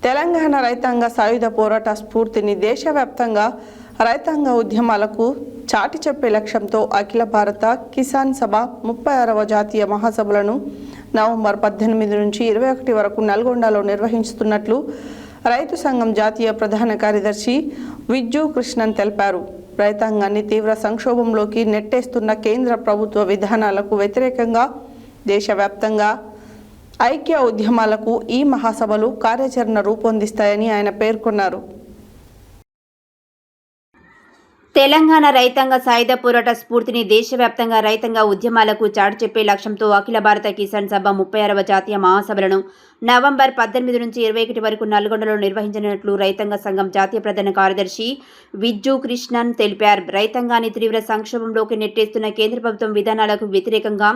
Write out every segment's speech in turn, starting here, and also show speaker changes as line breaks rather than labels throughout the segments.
తెలంగాణ రైతాంగ సాయుధ పోరాట స్ఫూర్తిని దేశవ్యాప్తంగా రైతాంగ ఉద్యమాలకు చాటి చెప్పే లక్ష్యంతో అఖిల భారత కిసాన్ సభ 36వ జాతీయ మహాసభలను నవంబర్ 18 నుంచి 21 వరకు నల్గొండలో నిర్వహిస్తున్నట్లు రైతు సంఘం జాతీయ ప్రధాన కార్యదర్శి విజ్జు కృష్ణన్ తెలిపారు. రైతాంగాన్ని తీవ్ర సంక్షోభంలోకి నెట్టేస్తున్న కేంద్ర ప్రభుత్వ విధానాలకు వ్యతిరేకంగా దేశవ్యాప్తంగా ఐక్య ఉద్యమాలకు ఈ మహాసభలు కార్యాచరణ రూపొందిస్తాయని ఆయన పేర్కొన్నారు.
తెలంగాణ రైతాంగ సాయుధ పోరాట స్ఫూర్తిని దేశవ్యాప్తంగా రైతాంగ ఉద్యమాలకు చాటి చెప్పే లక్ష్యంతో అఖిల భారత కిసాన్ సభ 36వ జాతీయ మహాసభలను నవంబర్ 18 నుంచి 21 వరకు నల్గొండలో నిర్వహించనున్నట్లు రైతాంగ సంఘం జాతీయ ప్రధాన కార్యదర్శి విజ్జు కృష్ణన్ తెలిపారు. రైతాంగాన్ని తీవ్ర సంక్షోభంలోకి నెట్టేస్తున్న కేంద్ర ప్రభుత్వం విధానాలకు వ్యతిరేకంగా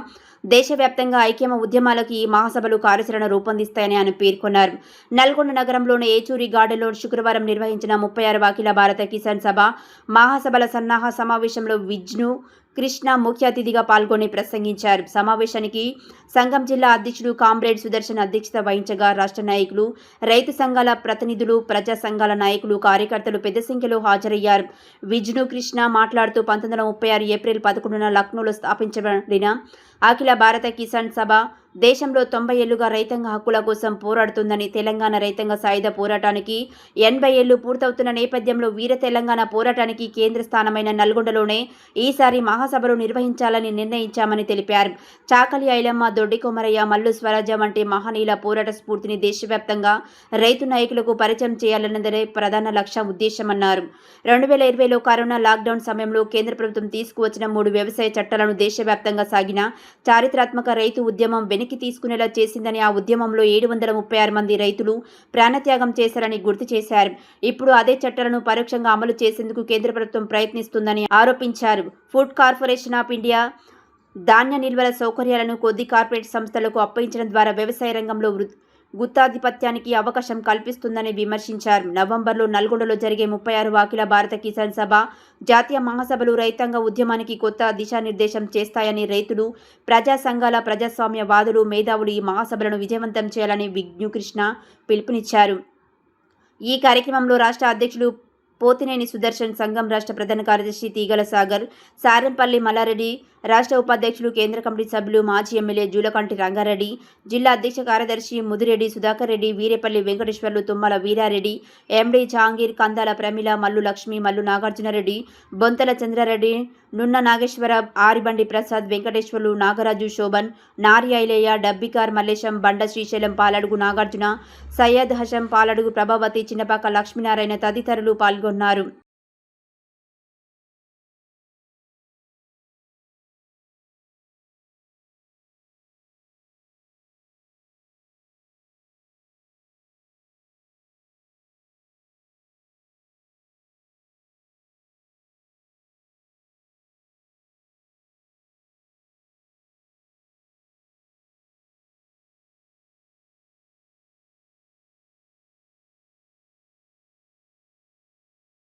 దేశవ్యాప్తంగా ఐక్యమ ఉద్యమాలకు ఈ మహాసభలు కార్యాచరణ రూపొందిస్తాయని ఆయన పేర్కొన్నారు. నల్గొండ నగరంలోని ఏచూరి గార్డెన్లో శుక్రవారం నిర్వహించిన 36వ అఖిల భారత కిసాన్ సభ మహాసభల సన్నాహ సమావేశంలో విజ్జు కృష్ణ ముఖ్య అతిథిగా పాల్గొని ప్రసంగించారు. సమావేశానికి సంఘం జిల్లా అధ్యక్షుడు కామ్రేడ్ సుదర్శన్ అధ్యక్షత వహించగా రాష్ట్ర నాయకులు, రైతు సంఘాల ప్రతినిధులు, ప్రజా సంఘాల నాయకులు, కార్యకర్తలు పెద్ద సంఖ్యలో హాజరయ్యారు. విజ్జు కృష్ణ మాట్లాడుతూ 1936 ఏప్రిల్ 11న లక్నోలో స్థాపించబడిన అఖిల భారత కిసాన్ సభ దేశంలో 90 ఏళ్లుగా రైతాంగ హక్కుల కోసం పోరాడుతుందని, తెలంగాణ రైతాంగ సాయుధ పోరాటానికి 80 ఏళ్లు పూర్తవుతున్న నేపథ్యంలో వీర తెలంగాణ పోరాటానికి కేంద్ర స్థానమైన నల్గొండలోనే ఈసారి మహాసభలు నిర్వహించాలని నిర్ణయించామని తెలిపారు. చాకలి ఐలమ్మ, దొడ్డి కొమరయ్య, మల్లు స్వరాజ్య వంటి మహనీయుల పోరాట స్ఫూర్తిని దేశవ్యాప్తంగా రైతు నాయకులకు పరిచయం చేయాలన్నదే ప్రధాన లక్ష్య ఉద్దేశమన్నారు. 2020లో కరోనా లాక్డౌన్ సమయంలో కేంద్ర ప్రభుత్వం తీసుకువచ్చిన 3 వ్యవసాయ చట్టాలను దేశవ్యాప్తంగా సాగిన చారిత్రాత్మక రైతు ఉద్యమం వెనక్కి తీసుకునేలా చేసిందని, ఆ ఉద్యమంలో 736 మంది రైతులు ప్రాణత్యాగం చేశారని గుర్తు చేశారు. ఇప్పుడు అదే చట్టాలను పరోక్షంగా అమలు చేసేందుకు కేంద్ర ప్రభుత్వం ప్రయత్నిస్తుందని ఆరోపించారు. ఫుడ్ కార్పొరేషన్ ఆఫ్ ఇండియా ధాన్య నిల్వల సౌకర్యాలను కొద్ది కార్పొరేట్ సంస్థలకు అప్పగించడం ద్వారా వ్యవసాయ రంగంలో గుత్తాధిపత్యానికి అవకాశం కల్పిస్తుందని విమర్శించారు. నవంబర్లో నల్గొండలో జరిగే 36వ అఖిల భారత కిసాన్ సభ జాతీయ మహాసభలు రైతాంగ ఉద్యమానికి కొత్త దిశానిర్దేశం చేస్తాయని, రైతులు, ప్రజా సంఘాల, ప్రజాస్వామ్యవాదులు, మేధావులు ఈ మహాసభలను విజయవంతం చేయాలని విజ్జు కృష్ణ పిలుపునిచ్చారు. ఈ కార్యక్రమంలో రాష్ట్ర అధ్యక్షులు పోతినేని సుదర్శన్, సంఘం రాష్ట్ర ప్రధాన కార్యదర్శి తీగల సాగర్, సారంపల్లి మల్లారెడ్డి, రాష్ట్ర ఉపాధ్యక్షులు, కేంద్ర కమిటీ సభ్యులు, మాజీ ఎమ్మెల్యే జూలకంటి రంగారెడ్డి, జిల్లా అధ్యక్ష కార్యదర్శి ముదిరెడ్డి సుధాకర్ రెడ్డి, వీరేపల్లి వెంకటేశ్వర్లు, తుమ్మల వీరారెడ్డి, ఎండి జహాంగీర్, కందాల ప్రమిళ, మల్లు లక్ష్మి, మల్లు నాగార్జునరెడ్డి, బొంతల చంద్రారెడ్డి, నున్న నాగేశ్వర, ఆరిబండి ప్రసాద్, వెంకటేశ్వర్లు, నాగరాజు, శోభన్, నారి ఐలయ్య, డబ్బికార్ మల్లేశం, బండ శ్రీశైలం, పాలడుగు నాగార్జున, సయ్యద్ హషం, పాలడుగు ప్రభావతి, చిన్నపాక లక్ష్మీనారాయణ తదితరులు పాల్గొన్నారు.